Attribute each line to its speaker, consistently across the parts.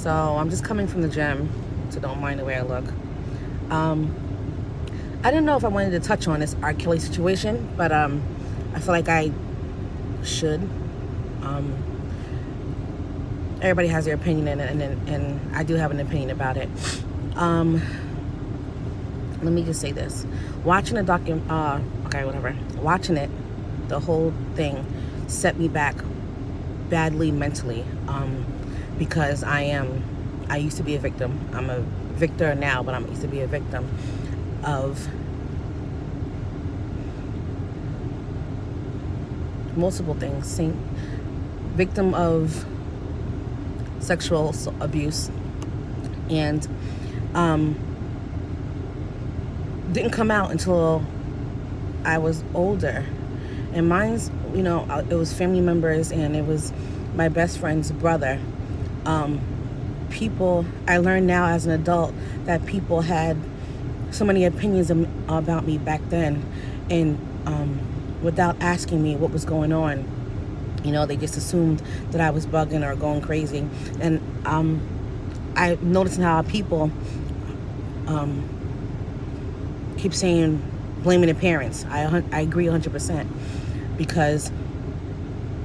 Speaker 1: So I'm just coming from the gym, so don't mind the way I look. I didn't know if I wanted to touch on this R. Kelly situation, but I feel like I should. Everybody has their opinion in it, and I do have an opinion about it. Let me just say this. Watching watching it, the whole thing set me back badly mentally, because I used to be a victim. I'm a victor now, but I used to be a victim of multiple things. Victim of sexual abuse, and didn't come out until I was older. And mine's, you know, it was family members, and it was my best friend's brother. People, I learned now as an adult that people had so many opinions about me back then, and without asking me what was going on. You know, they just assumed that I was bugging or going crazy. And I noticed how people keep saying, blaming the parents. I agree 100%. Because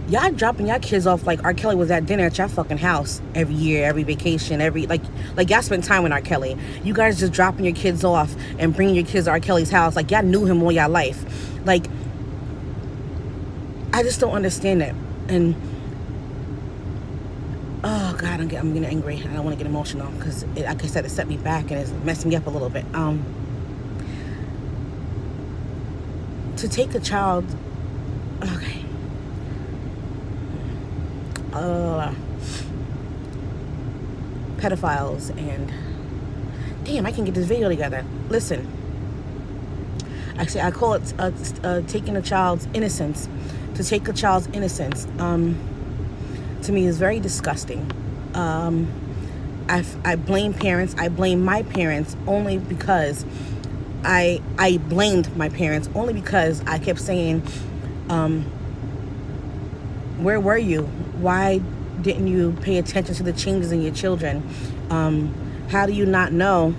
Speaker 1: y'all dropping y'all kids off like R. Kelly was at dinner at your fucking house every year, every vacation, like y'all spent time with R. Kelly. You guys just dropping your kids off and bringing your kids to R. Kelly's house like y'all knew him all y'all life. Like, I just don't understand it. And oh God, I'm getting angry. I don't want to get emotional because, like I said, it set me back and it's messed me up a little bit. To take a child, okay, pedophiles, and damn, I can get this video together. Listen, actually, I call it taking a child's innocence. To take a child's innocence, to me, is very disgusting. I blame parents. I blame my parents only because I blamed my parents only because I kept saying, where were you? Why didn't you pay attention to the changes in your children? How do you not know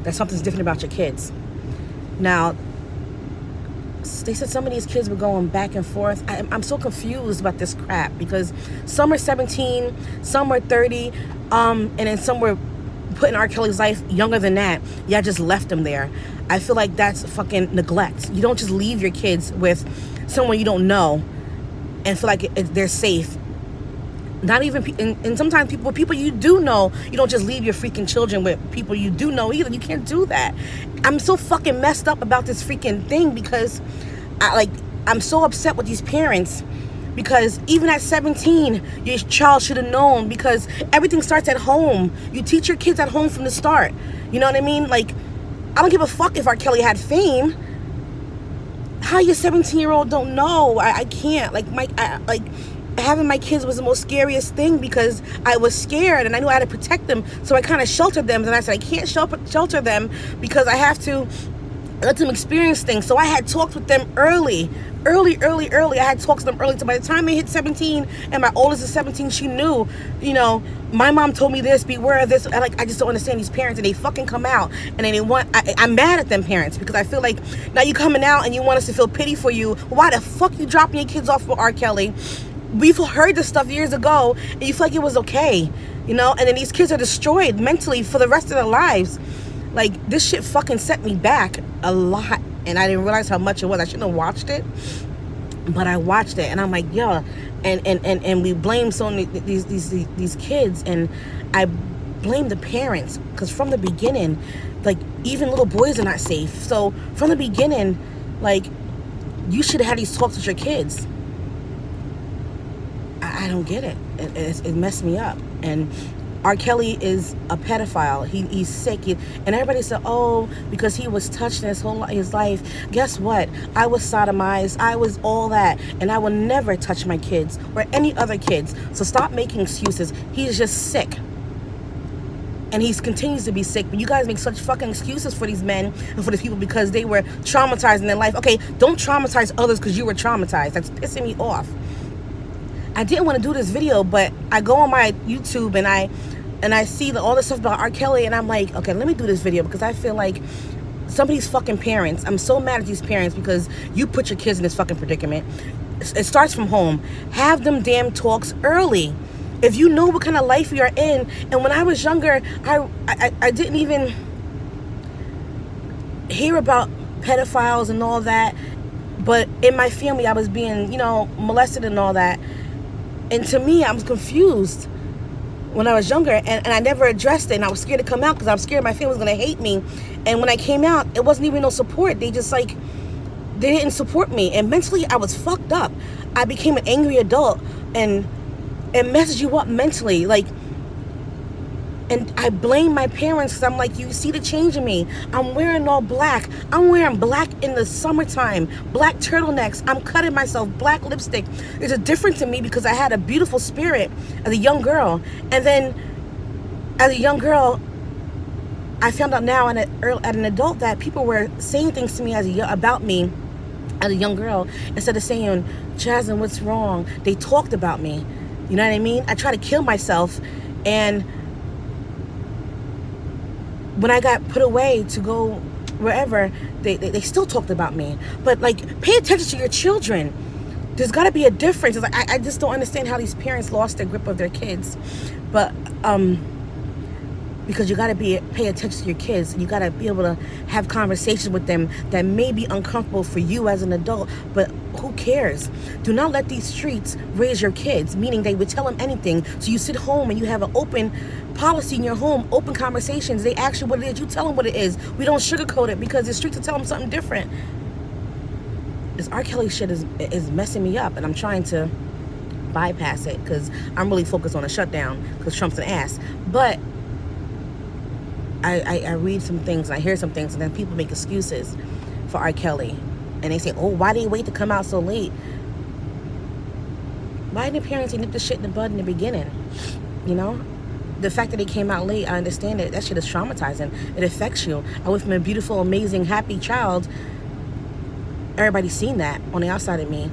Speaker 1: that something's different about your kids? Now, they said some of these kids were going back and forth. I'm so confused about this crap because some are 17, some are 30, and then some were put in R. Kelly's life younger than that. Y'all just left them there. I feel like that's fucking neglect. You don't just leave your kids with someone you don't know and feel like they're safe. Not even, and sometimes people you do know, you don't just leave your freaking children with people you do know either. You can't do that. I'm so fucking messed up about this freaking thing because I'm so upset with these parents because even at 17, your child should have known because everything starts at home. You teach your kids at home from the start. You know what I mean? Like, I don't give a fuck if R. Kelly had fame. How your 17-year-old don't know? I can't. Having my kids was the most scariest thing because I was scared and I knew I had to protect them. So I kind of sheltered them. And I said, I can't shelter them because I have to let them experience things. So I had talked with them early. I had talked to them early. So by the time they hit 17 and my oldest is 17, she knew, you know, my mom told me this, beware of this. I just don't understand these parents, and they fucking come out and then I'm mad at them parents because I feel like now you coming out and you want us to feel pity for you. Why the fuck you dropping your kids off with R. Kelly? We've heard this stuff years ago and you feel like it was okay, you know, and then these kids are destroyed mentally for the rest of their lives. Like, this shit fucking set me back a lot and I didn't realize how much it was. I shouldn't have watched it, but I watched it and I'm like, yeah, and we blame so many these kids, and I blame the parents because from the beginning, like, even little boys are not safe. So from the beginning, like, you should have had these talks with your kids. I don't get it. It messed me up. And R. Kelly is a pedophile. He's sick. And everybody said, oh, because he was touched in his life. Guess what? I was sodomized. I was all that. And I will never touch my kids or any other kids. So stop making excuses. He's just sick. And he continues to be sick. But you guys make such fucking excuses for these men and for these people because they were traumatized in their life. Okay, don't traumatize others because you were traumatized. That's pissing me off. I didn't want to do this video, but I go on my YouTube and I see all this stuff about R. Kelly, and I'm like, okay, let me do this video because I feel like some of these fucking parents, I'm so mad at these parents because you put your kids in this fucking predicament. It starts from home. Have them damn talks early. If you know what kind of life you're in, and when I was younger, I didn't even hear about pedophiles and all that, but in my family I was being, you know, molested and all that. And to me, I was confused when I was younger, and I never addressed it, and I was scared to come out because I was scared my family was going to hate me. And when I came out, it wasn't even no support. They just like, they didn't support me, and mentally I was fucked up. I became an angry adult, and it messes you up mentally, like. And I blame my parents because I'm like, you see the change in me. I'm wearing all black. I'm wearing black in the summertime. Black turtlenecks. I'm cutting myself. Black lipstick. There's a difference in me because I had a beautiful spirit as a young girl. And then as a young girl, I found out now at an adult that people were saying things to me about me as a young girl. Instead of saying, Jasmine, what's wrong? They talked about me. You know what I mean? I tried to kill myself, and when I got put away to go wherever, they still talked about me. But like, pay attention to your children. There's got to be a difference. It's like, I just don't understand how these parents lost their grip of their kids. But because you got to pay attention to your kids. You got to be able to have conversations with them that may be uncomfortable for you as an adult, but who cares? Do not let these streets raise your kids, meaning they would tell them anything. So you sit home and you have an open policy in your home, open conversations. They ask you what it is, you tell them what it is. We don't sugarcoat it because the streets will tell them something different. This R. Kelly shit is messing me up, and I'm trying to bypass it because I'm really focused on a shutdown because Trump's an ass. But I read some things and I hear some things, and then people make excuses for R. Kelly, and they say, oh, why did he wait to come out so late? Why didn't parents nip the shit in the bud in the beginning? You know, the fact that he came out late, I understand it. That shit is traumatizing. It affects you. I went from a beautiful, amazing, happy child. Everybody's seen that on the outside of me,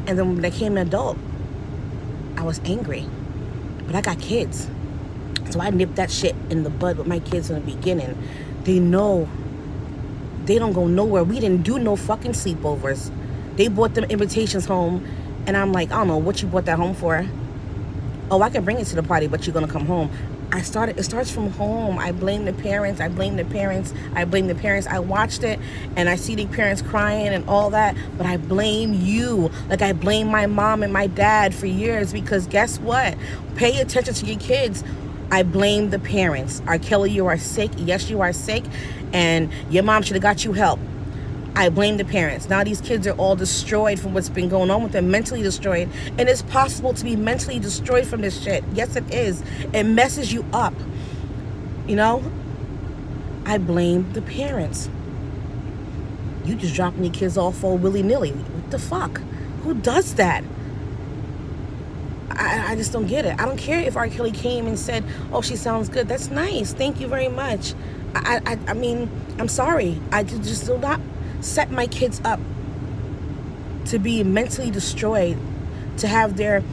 Speaker 1: and then when I became an adult, I was angry. But I got kids. So I nipped that shit in the bud with my kids in the beginning. They know. They don't go nowhere. We didn't do no fucking sleepovers. They brought them invitations home, and I'm like, I don't know what you brought that home for. Oh, I can bring it to the party, but you're gonna come home. It starts from home. I blame the parents. I blame the parents. I blame the parents. I watched it, and I see the parents crying and all that, but I blame you. Like I blame my mom and my dad for years, because guess what? Pay attention to your kids. I blame the parents. R. Kelly, you are sick. Yes, you are sick, and your mom should have got you help. I blame the parents. Now these kids are all destroyed from what's been going on with them, mentally destroyed. And it's possible to be mentally destroyed from this shit. Yes, it is. It messes you up. You know? I blame the parents. You just dropping your kids off all willy-nilly. What the fuck? Who does that? I just don't get it. I don't care if R. Kelly came and said, oh, she sounds good. That's nice. Thank you very much. I mean, I'm sorry. I just do not set my kids up to be mentally destroyed, to have their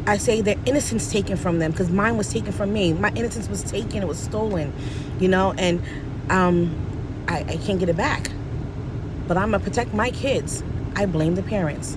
Speaker 1: innocence taken from them, because mine was taken from me. My innocence was taken. It was stolen, you know, and I can't get it back. But I'm going to protect my kids. I blame the parents.